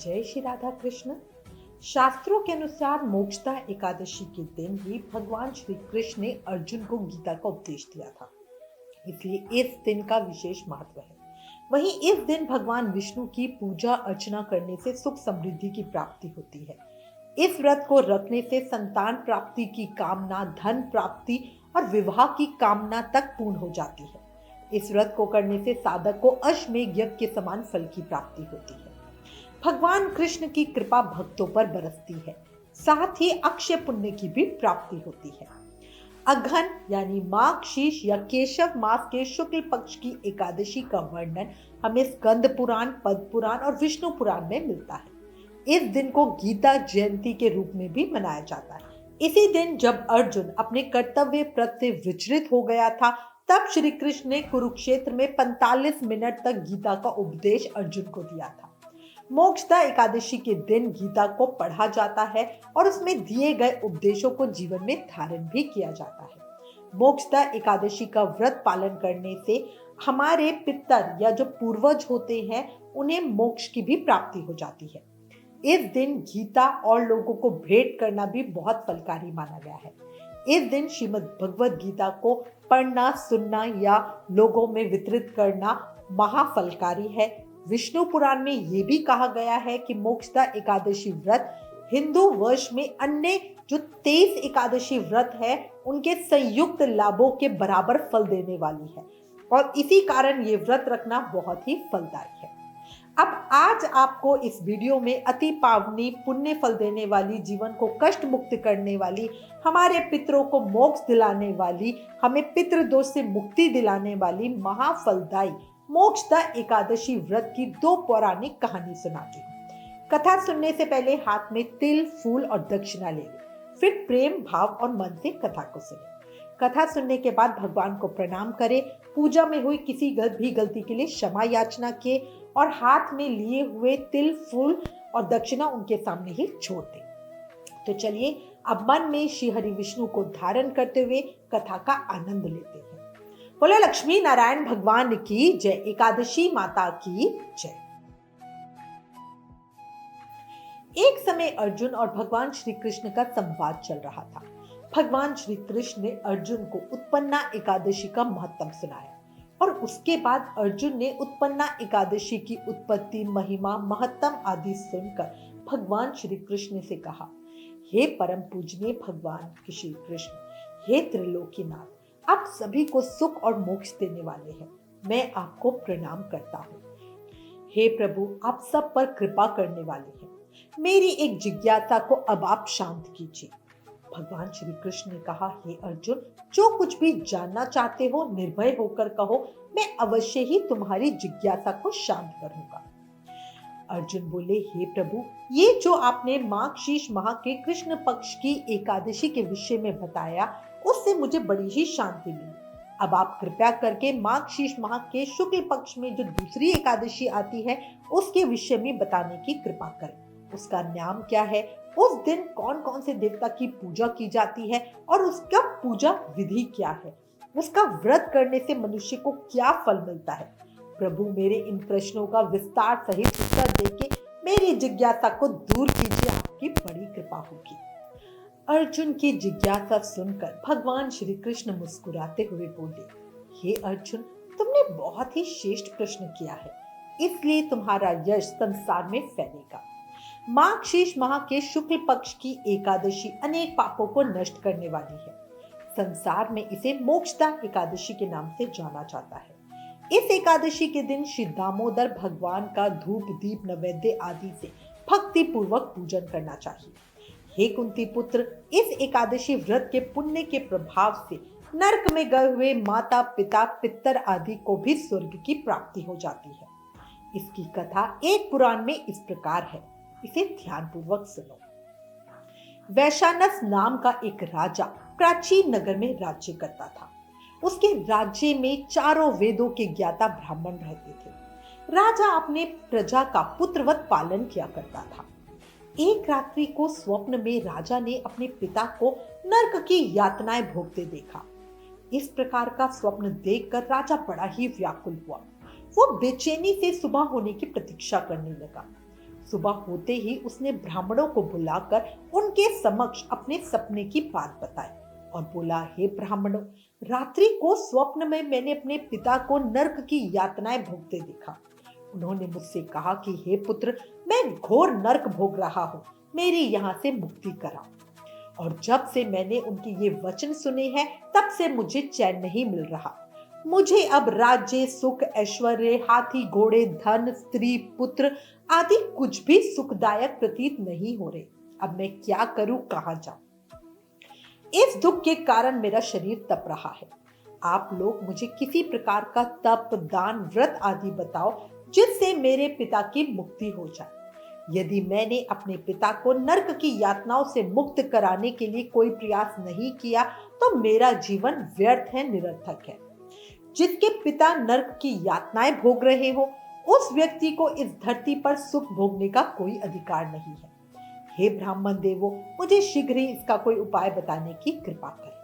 जय श्री राधा कृष्ण। शास्त्रों के अनुसार मोक्षदा एकादशी के दिन ही भगवान श्री कृष्ण ने अर्जुन को गीता का उपदेश दिया था, इसलिए इस दिन का विशेष महत्व है। वहीं इस दिन भगवान विष्णु की पूजा अर्चना करने से सुख समृद्धि की प्राप्ति होती है। इस व्रत को रखने से संतान प्राप्ति की कामना, धन प्राप्ति और विवाह की कामना तक पूर्ण हो जाती है। इस व्रत को करने से साधक को अश्वमेध यज्ञ के समान फल की प्राप्ति होती है। भगवान कृष्ण की कृपा भक्तों पर बरसती है, साथ ही अक्षय पुण्य की भी प्राप्ति होती है। अघन यानी माघ शीश या केशव मास के शुक्ल पक्ष की एकादशी का वर्णन हमें स्कंद पुराण, पद्म पुराण और विष्णु पुराण में मिलता है। इस दिन को गीता जयंती के रूप में भी मनाया जाता है। इसी दिन जब अर्जुन अपने कर्तव्य पथ से विचलित हो गया था, तब श्री कृष्ण ने कुरुक्षेत्र में 45 मिनट तक गीता का उपदेश अर्जुन को दिया था। मोक्षदा एकादशी के दिन गीता को पढ़ा जाता है और उसमें दिए गए उपदेशों को जीवन में धारण भी किया जाता है। मोक्षदा एकादशी का व्रत पालन करने से हमारे पितर या जो पूर्वज होते हैं, उन्हें मोक्ष की भी प्राप्ति हो जाती है। इस दिन गीता और लोगों को भेंट करना भी बहुत फलकारी माना गया है। इस दिन श्रीमद् भगवद गीता को पढ़ना, सुनना या लोगों में वितरित करना महाफलकारी है। विष्णु पुराण में यह भी कहा गया है कि मोक्षदा एकादशी व्रत हिंदू वर्ष में अन्य जो 23 एकादशी व्रत है, उनके संयुक्त लाभों के बराबर फल देने वाली है और इसी कारण ये व्रत रखना बहुत ही फलदायी है। अब आज आपको इस वीडियो में अति पावनी, पुण्य फल देने वाली, जीवन को कष्ट मुक्त करने वाली, हमारे पितरों को मोक्ष दिलाने वाली, हमें पितृ दोष से मुक्ति दिलाने वाली महाफलदायी मोक्षदा एकादशी व्रत की 2 पौराणिक कहानी सुनाती हूँ। कथा सुनने से पहले हाथ में तिल, फूल और दक्षिणा ले लें, फिर प्रेम भाव और मन से कथा को सुनें। कथा सुनने के बाद भगवान को प्रणाम करें, पूजा में हुई किसी भी गलती के लिए क्षमा याचना किए और हाथ में लिए हुए तिल, फूल और दक्षिणा उनके सामने ही छोड़ दें। तो चलिए अब मन में श्री हरि विष्णु को धारण करते हुए कथा का आनंद लेते हैं। बोले लक्ष्मी नारायण भगवान की जय, एकादशी माता की जय। एक समय अर्जुन और भगवान श्री कृष्ण का संवाद चल रहा था। भगवान श्री कृष्ण ने अर्जुन को उत्पन्ना एकादशी का महत्व सुनाया और उसके बाद अर्जुन ने उत्पन्ना एकादशी की उत्पत्ति, महिमा, महत्व आदि सुनकर भगवान श्री कृष्ण से कहा, हे परम पूजनीय भगवान श्री कृष्ण, हे त्रिलोकीनाथ, आप सभी को सुख और मोक्ष देने वाले हैं, मैं आपको प्रणाम करता हूँ। हे प्रभु, आप सब पर कृपा करने वाले हैं, मेरी एक जिज्ञासा को अब आप शांत कीजिए। भगवान श्री कृष्ण ने कहा, हे अर्जुन, जो कुछ भी जानना चाहते हो निर्भय होकर कहो, मैं अवश्य ही तुम्हारी जिज्ञासा को शांत करूंगा। अर्जुन बोले, हे प्रभु, ये जो आपने माघ शीश माह के कृष्ण पक्ष की एकादशी के विषय में बताया, उससे मुझे बड़ी ही शांति मिली। अब आप कृपया करके माघ शीश माह के शुक्ल पक्ष में जो दूसरी एकादशी आती है, उसके विषय में बताने की कृपा करें। उसका नाम क्या है, उस दिन कौन कौन से देवता की पूजा की जाती है और उसका पूजा विधि क्या है, उसका व्रत करने से मनुष्य को क्या फल मिलता है। प्रभु, मेरे इन प्रश्नों का विस्तार सहित उत्तर देके मेरी जिज्ञासा को दूर कीजिए, आपकी बड़ी कृपा होगी। अर्जुन की जिज्ञासा सुनकर भगवान श्री कृष्ण मुस्कुराते हुए बोले, हे अर्जुन, तुमने बहुत ही श्रेष्ठ प्रश्न किया है, इसलिए तुम्हारा यश संसार में फैलेगा। माघ शीश माह के शुक्ल पक्ष की एकादशी अनेक पापों को नष्ट करने वाली है। संसार में इसे मोक्षदा एकादशी के नाम से जाना जाता है। इस एकादशी के दिन श्री दामोदर भगवान का धूप, दीप, नैवेद्य आदि से भक्ति पूर्वक पूजन करना चाहिए। हे कुंती पुत्र, इस एकादशी व्रत के पुण्य के प्रभाव से नरक में गए हुए माता, पिता, पितर आदि को भी स्वर्ग की प्राप्ति हो जाती है। इसकी कथा एक पुराण में इस प्रकार है, इसे ध्यानपूर्वक सुनो। वैशानस नाम का एक राजा प्राचीन नगर में राज्य करता था। उसके राज्य में चारों वेदों के ज्ञाता ब्राह्मण रहते थे। राजा अपने प्रजा का पुत्रवत पालन किया करता था। एक रात्रि को स्वप्न में राजा ने अपने पिता को नरक की यातनाएं भोगते देखा। इस प्रकार का स्वप्न देखकर राजा बड़ा ही व्याकुल हुआ। वो बेचैनी से सुबह होने की प्रतीक्षा करने लगा। सुबह होते ही उसने ब्राह्मणों को बुलाकर उनके समक्ष अपने सपने की बात बताई और बोला, हे ब्राह्मणों, रात्रि को स्वप्न में मैंने अपने पिता को नर्क की यातनाएं भोगते देखा। उन्होंने मुझसे कहा कि हे पुत्र, मैं घोर नर्क भोग रहा हूँ, मेरी यहाँ से मुक्ति करा। और जब से मैंने उनके ये वचन सुने हैं तब से मुझे चैन नहीं मिल रहा। मुझे अब राज्य, सुख, ऐश्वर्य, हाथी, घोड़े, धन, स्त्री, पुत्र आदि कुछ भी सुखदायक प्रतीत नहीं हो रहे। अब मैं क्या करूं, कहां जाऊं? इस दुख के कारण मेरा शरीर तप रहा है। आप लोग मुझे किसी प्रकार का तप, दान, व्रत आदि बताओ जिससे मेरे पिता की मुक्ति हो जाए। यदि मैंने अपने पिता को नर्क की यातनाओं से मुक्त कराने के लिए कोई प्रयास नहीं किया तो मेरा जीवन व्यर्थ है, निरर्थक है। जिसके पिता नर्क की यातनाएं भोग रहे हो, उस व्यक्ति को इस धरती पर सुख भोगने का कोई अधिकार नहीं है। हे ब्राह्मण देवो, मुझे शीघ्र ही इसका कोई उपाय बताने की कृपा करें।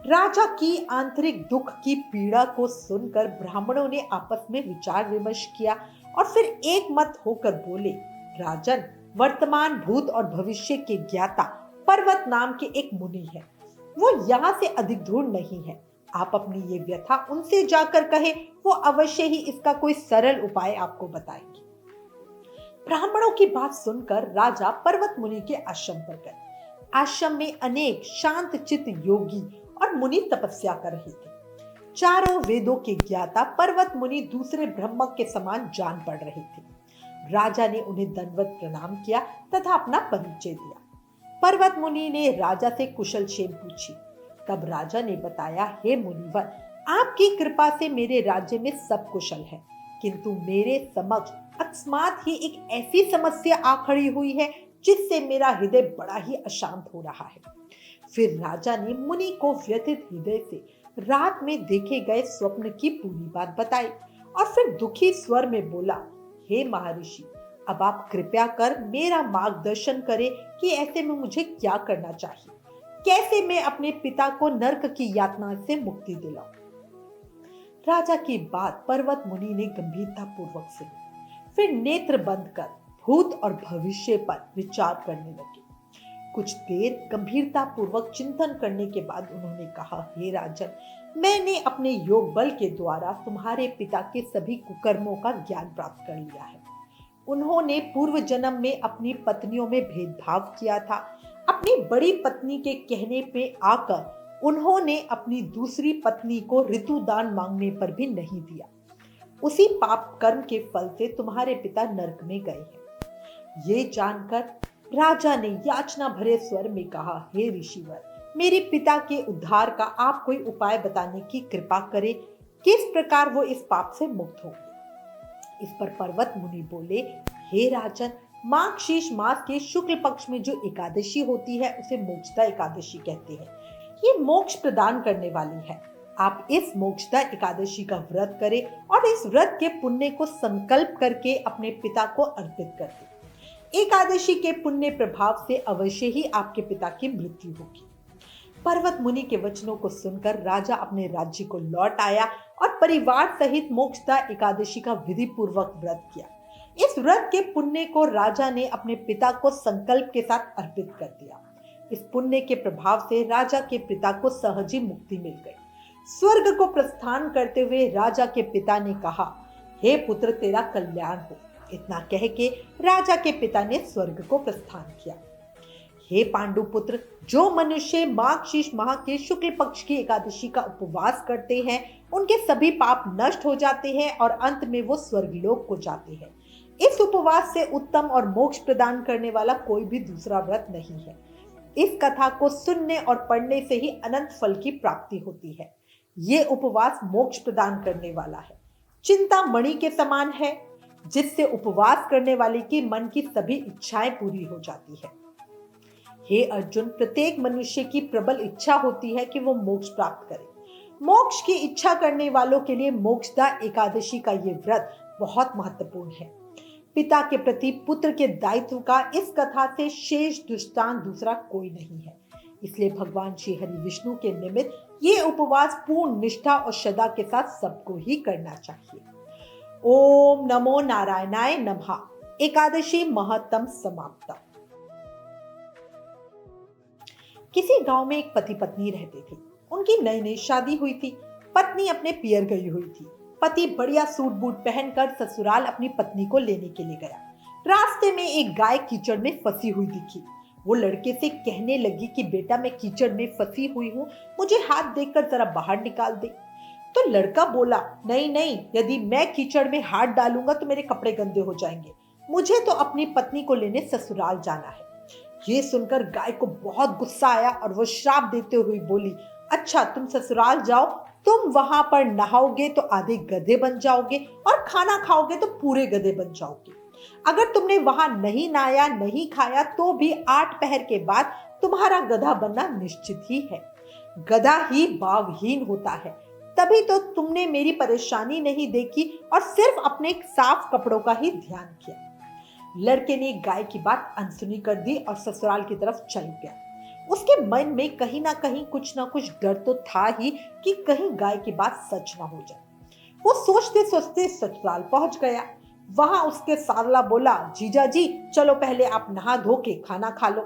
राजा की आंतरिक दुख की पीड़ा को सुनकर ब्राह्मणों ने आपस में विचार विमर्श किया और फिर एक मत होकर बोले, राजन, वर्तमान, भूत और भविष्य के ज्ञाता पर्वत नाम के एक मुनि है। वो यहाँ से अधिक दूर नहीं है। आप अपनी ये व्यथा उनसे जाकर कहें, वो अवश्य ही इसका कोई सरल उपाय आपको बताएंगे। ब्राह्मणों की बात सुनकर राजा पर्वत मुनि के आश्रम पर गए। आश्रम में अनेक शांत चित्त योगी और मुनि तपस्या कर रहे थे। चारों वेदों के ज्ञाता पर्वत मुनि दूसरे ब्रह्म के समान जान पड़ रहे थे। राजा ने उन्हें दंडवत प्रणाम किया तथा अपना परिचय दिया। पर्वत मुनि ने राजा से कुशल क्षेम पूछी। तब राजा ने बताया, हे मुनिवर, आपकी कृपा से मेरे राज्य में सब कुशल है, किंतु मेरे समक्ष अकस्मात ही एक ऐसी समस्या आ खड़ी हुई है जिससे मेरा हृदय बड़ा ही अशांत हो रहा है। फिर राजा ने मुनि को व्यथित हृदय से रात में देखे गए स्वप्न की पूरी बात बताई और फिर दुखी स्वर में बोला, हे महर्षि, अब आप कृपया कर मेरा मार्गदर्शन करें कि ऐसे में मुझे क्या करना चाहिए, कैसे मैं अपने पिता को नर्क की यातना से मुक्ति दिलाऊं। राजा की बात पर्वत मुनि ने गंभीरता पूर्वक सुनी, फिर नेत्र बंद कर भूत और भविष्य पर विचार करने लगे। कुछ देर गंभीरता पूर्वक चिंतन करने के बाद उन्होंने कहा, हे राजन, मैंने अपने योग बल के द्वारा तुम्हारे पिता के सभी कुकर्मों का ज्ञान प्राप्त कर लिया है। उन्होंने पूर्व जन्म में अपनी पत्नियों में भेदभाव किया था। अपनी बड़ी पत्नी के कहने पे आकर उन्होंने अपनी दूसरी पत्नी को ऋतुदान मांगने पर भी नहीं दिया। उसी पाप कर्म के फल से तुम्हारे पिता नरक में गए हैं। ये जानकर राजा ने याचना भरे स्वर में कहा, हे ऋषिवर, मेरे पिता के उद्धार का आप कोई उपाय बताने की कृपा करें। किस प्रकार वो इस पाप से मुक्त होंगे? इस पर पर्वत मुनि बोले, हे राजन, माघ मास के शुक्ल पक्ष में जो एकादशी होती है उसे मोक्षदा एकादशी कहते हैं। ये मोक्ष प्रदान करने वाली है। आप इस मोक्षदा एकादशी का व्रत करें और इस व्रत के पुण्य को संकल्प करके अपने पिता को अर्पित कर दें। एकादशी के पुण्य प्रभाव से अवश्य ही आपके पिता की मृत्यु होगी। पर्वत मुनि के वचनों को सुनकर राजा अपने राज्य को लौट आया और परिवार सहित मोक्षदा एकादशी का विधि पूर्वक व्रत किया। इस व्रत के पुण्य को राजा ने अपने पिता को संकल्प के साथ अर्पित कर दिया। इस पुण्य के प्रभाव से राजा के पिता को सहज ही मुक्ति मिल गई। स्वर्ग को प्रस्थान करते हुए राजा के पिता ने कहा, हे पुत्र, तेरा कल्याण हो। इतना कह के राजा के पिता ने स्वर्ग को प्रस्थान किया। हे पांडु पुत्र, जो मनुष्य माघ माह के शुक्ल पक्ष की एकादशी का उपवास करते हैं, उनके सभी पाप नष्ट हो जाते हैं और अंत में वो स्वर्गलोक को जाते हैं। इस उपवास से उत्तम और मोक्ष प्रदान करने वाला कोई भी दूसरा व्रत नहीं है। इस कथा को सुनने और पढ़ने से ही अनंत फल की प्राप्ति होती है। ये उपवास मोक्ष प्रदान करने वाला है। चिंता मणि के समान है, जिससे उपवास करने वाले की मन की सभी इच्छाएं पूरी हो जाती है। हे अर्जुन, प्रत्येक मनुष्य की प्रबल इच्छा होती है कि वो मोक्ष प्राप्त करे। मोक्ष की इच्छा करने वालों के लिए मोक्षदा एकादशी का ये व्रत बहुत महत्वपूर्ण है। पिता के प्रति पुत्र के दायित्व का इस कथा से शेष दृष्टांत दूसरा कोई नहीं है। इसलिए भगवान श्री हरि विष्णु के निमित्त ये उपवास पूर्ण निष्ठा और श्रद्धा के साथ सबको ही करना चाहिए। ओम नमो नारायणाय नमः। एकादशी महत्तम समाप्त। किसी गांव में एक पति पत्नी रहते थे। उनकी नई नई शादी हुई थी। पत्नी अपने पियर गई हुई थी। पति बढ़िया सूट बूट पहनकर ससुराल अपनी पत्नी को लेने के लिए गया। रास्ते में एक गाय कीचड़ में फंसी हुई दिखी। वो लड़के से कहने लगी कि बेटा, मैं कीचड़ में फंसी हुई हूँ, मुझे हाथ देकर जरा बाहर निकाल दे। तो लड़का बोला, नहीं नहीं, यदि मैं कीचड़ में हाथ डालूंगा तो मेरे कपड़े गंदे हो जाएंगे, मुझे तो अपनी पत्नी को लेने ससुराल जाना है। ये सुनकर गाय को बहुत गुस्सा आया और वो श्राप देते हुए बोली, अच्छा तुम ससुराल जाओ, तुम वहां पर नहाओगे तो आधे गधे बन जाओगे और खाना खाओगे तो पूरे गधे बन जाओगे। अगर तुमने वहां नहीं नहाया नहीं खाया तो भी 8 पहर के बाद तुम्हारा गधा बनना निश्चित ही है। गधा ही भावहीन होता है, तभी तो तुमने मेरी परेशानी नहीं देखी और सिर्फ अपने साफ कपड़ों का ही ध्यान किया। लड़के ने गाय की बात अनसुनी कर दी और ससुराल की तरफ चल गया। उसके मन में कहीं ना कहीं कुछ ना कुछ डर तो था ही कि कहीं गाय की बात सच ना हो जाए। वो सोचते सोचते ससुराल पहुंच गया। वहां उसके सारला बोला, जीजा जी चलो पहले आप नहा धो के खाना खा लो।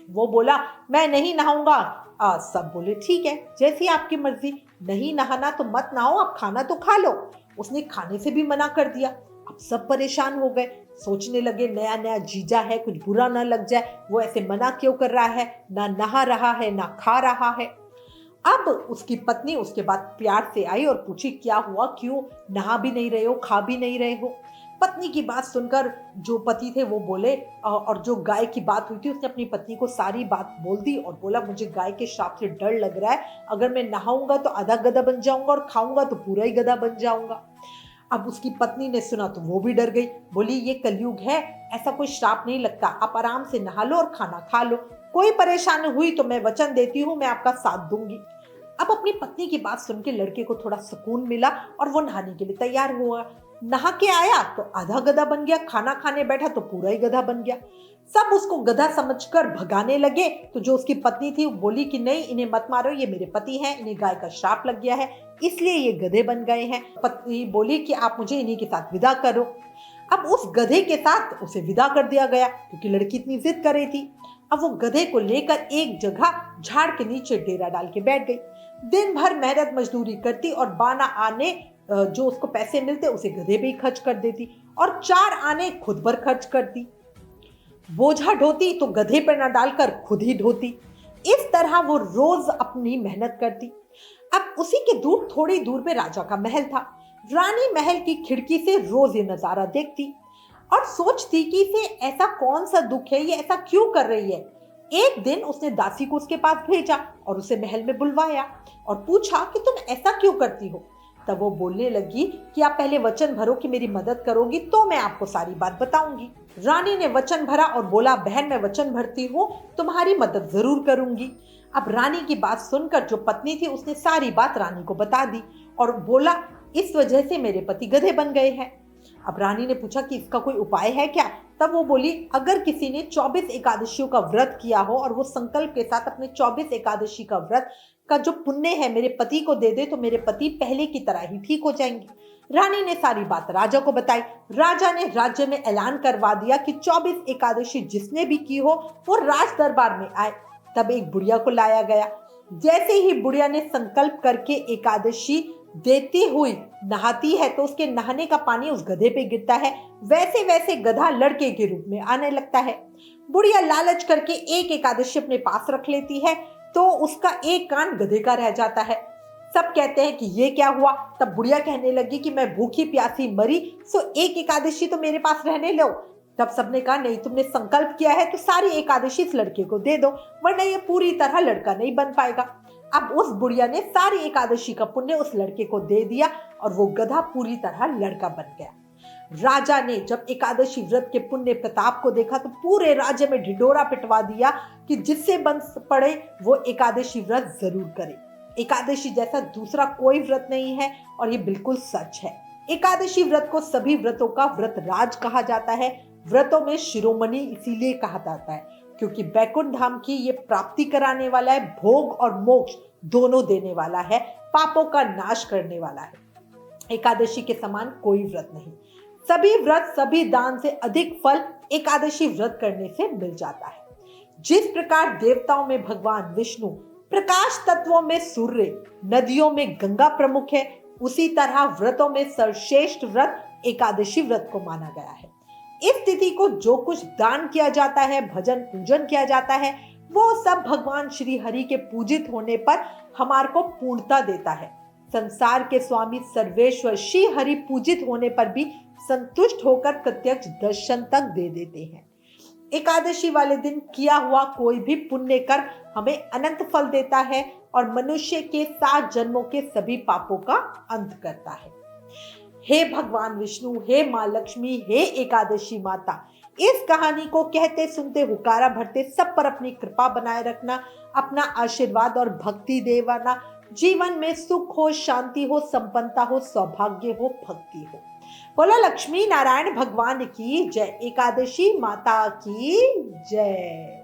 वो बोला, मैं नहीं नहाऊंगा। सब बोले, ठीक है, जैसी आपकी मर्जी, नहीं नहाना तो मत नहाओ, आप खाना तो खा लो। उसने खाने से भी मना कर दिया। अब सब परेशान हो गए, सोचने लगे नया नया जीजा है, कुछ बुरा ना लग जाए, वो ऐसे मना क्यों कर रहा है, ना नहा रहा है ना खा रहा है। अब उसकी पत्नी उसके बाद प्यार से आई और पूछी, क्या हुआ, क्यों नहा भी नहीं रहे हो, खा भी नहीं रहे हो। पत्नी की बात सुनकर जो पति थे वो बोले, और जो गाय की बात हुई थी उसने अपनी पत्नी को सारी बात बोल दी और बोला, मुझे गाय के श्राप से डर लग रहा है, अगर मैं नहाऊंगा तो आधा गधा बन जाऊंगा और खाऊंगा तो पूरा ही गधा बन जाऊंगा। अब उसकी पत्नी ने सुना तो वो भी डर गई, बोली, ये कलयुग है, ऐसा कोई श्राप नहीं लगता, आप आराम से नहा लो और खाना खा लो, कोई परेशानी हुई तो मैं वचन देती हूँ, मैं आपका साथ दूंगी। अब अपनी पत्नी की बात सुन के लड़के को थोड़ा सुकून मिला और वो नहाने के लिए तैयार हुआ। नहा के आया तो आधा गधा बन गया, खाना खाने बैठा तो पूरा ही गधा बन गया। सब उसको गधा समझकर भगाने लगे तो जो उसकी पत्नी थी वो बोली कि नहीं, इन्हें मत मारो, ये मेरे पति हैं, इन्हें गाय का श्राप लग गया है इसलिए ये गधे बन गए हैं। पत्नी बोली कि आप मुझे इन्हीं के साथ विदा करो। अब उस गधे के साथ उसे विदा कर दिया गया क्योंकि लड़की इतनी जिद कर रही थी। अब वो गधे को लेकर एक जगह झाड़ के नीचे डेरा डाल के बैठ गई। दिन भर मेहनत मजदूरी करती और बाना आने जो उसको पैसे मिलते उसे गधे पे ही खर्च कर देती और 4 आने खुद पर खर्च करती। बोझा ढोती तो गधे पर न डालकर खुद ही ढोती। इस तरह वो रोज अपनी मेहनत करती। अब उसी के दूर थोड़ी दूर पे राजा का महल था। रानी महल की खिड़की से रोज ये नजारा देखती और सोचती कि इसे ऐसा कौन सा दुख है, ये ऐसा क्यों कर रही है। एक दिन उसने दासी को उसके पास भेजा और उसे महल में बुलवाया और पूछा कि तुम ऐसा क्यों करती हो। तब वो बोलने लगी कि आप पहले वचन भरो कि मेरी मदद करोगी तो मैं आपको सारी बात बताऊंगी। रानी ने वचन भरा और बोला, बहन मैं वचन भरती हूँ, तुम्हारी मदद जरूर करूंगी। अब रानी की बात सुनकर जो पत्नी थी उसने सारी बात रानी को बता दी और बोला, इस वजह से मेरे पति गधे बन गए हैं। अब रानी ने पूछा कि इसका कोई उपाय है क्या। तब वो बोली, अगर किसी ने 24 एकादशियों का व्रत किया हो और वो संकल्प के साथ अपने 24 एकादशी का व्रत का जो पुण्य है मेरे पति को दे दे तो मेरे पति पहले की तरह ही ठीक हो जाएंगे। रानी ने सारी बात राजा को बताई। राजा ने राज्य में ऐलान करवा दिया कि 24 एकादशी जिसने भी की हो वो राज दरबार में आए। तब एक बुढ़िया को लाया गया। जैसे ही बुढ़िया ने संकल्प करके एकादशी देती हुई नहाती है तो उसके नहाने का पानी उस गधे पे गिरता है, वैसे वैसे गधा लड़के के रूप में आने लगता है। बुढ़िया लालच करके एक एकादशी अपने पास रख लेती है तो उसका एक कान गधे का रह जाता है। सब कहते हैं कि ये क्या हुआ। तब बुढ़िया कहने लगी कि मैं भूखी प्यासी मरी, सो एक एकादशी तो मेरे पास रहने लो। तब सबने कहा, नहीं, तुमने संकल्प किया है तो सारी एकादशी इस लड़के को दे दो, वरना ये पूरी तरह लड़का नहीं बन पाएगा। अब उस बुढ़िया ने सारी एकादशी का पुण्य उस लड़के को दे दिया और वो गधा पूरी तरह लड़का बन गया। राजा ने जब एकादशी व्रत के पुण्य प्रताप को देखा तो पूरे राज्य में ढिंढोरा पिटवा दिया कि जिससे बन पड़े वो एकादशी व्रत जरूर करे। एकादशी जैसा दूसरा कोई व्रत नहीं है और ये बिल्कुल सच है। एकादशी व्रत को सभी व्रतों का व्रत राज कहा जाता है। व्रतों में शिरोमणि इसीलिए कहा जाता है क्योंकि बैकुंठ धाम की ये प्राप्ति कराने वाला है, भोग और मोक्ष दोनों देने वाला है, पापों का नाश करने वाला है। एकादशी के समान कोई व्रत नहीं। सभी व्रत सभी दान से अधिक फल एकादशी व्रत करने से मिल जाता है। जिस प्रकार देवताओं में भगवान विष्णु, प्रकाश तत्वों में सूर्य, नदियों में गंगा प्रमुख है, उसी तरह व्रतों में सर्वश्रेष्ठ व्रत एकादशी व्रत को माना गया है। इस तिथि को जो कुछ दान किया जाता है, भजन पूजन किया जाता है, वो सब भगवान श्री हरि के पूजित होने पर हमारे को पूर्णता देता है। संसार के स्वामी सर्वेश्वर श्री हरि पूजित होने पर भी संतुष्ट होकर प्रत्यक्ष दर्शन तक दे देते हैं। एकादशी वाले दिन किया हुआ कोई भी पुण्य कर हमें अनंत फल देता है और मनुष्य के 7 जन्मों के सभी पापों का अंत करता है। हे भगवान विष्णु, हे माँ लक्ष्मी, हे एकादशी माता, इस कहानी को कहते सुनते हुकारा भरते सब पर अपनी कृपा बनाए रखना, अपना आशीर्वाद और भक्ति देवाना। जीवन में सुख हो, शांति हो, संपन्नता हो, सौभाग्य हो, भक्ति हो। बोलो लक्ष्मी नारायण भगवान की जय, एकादशी माता की जय।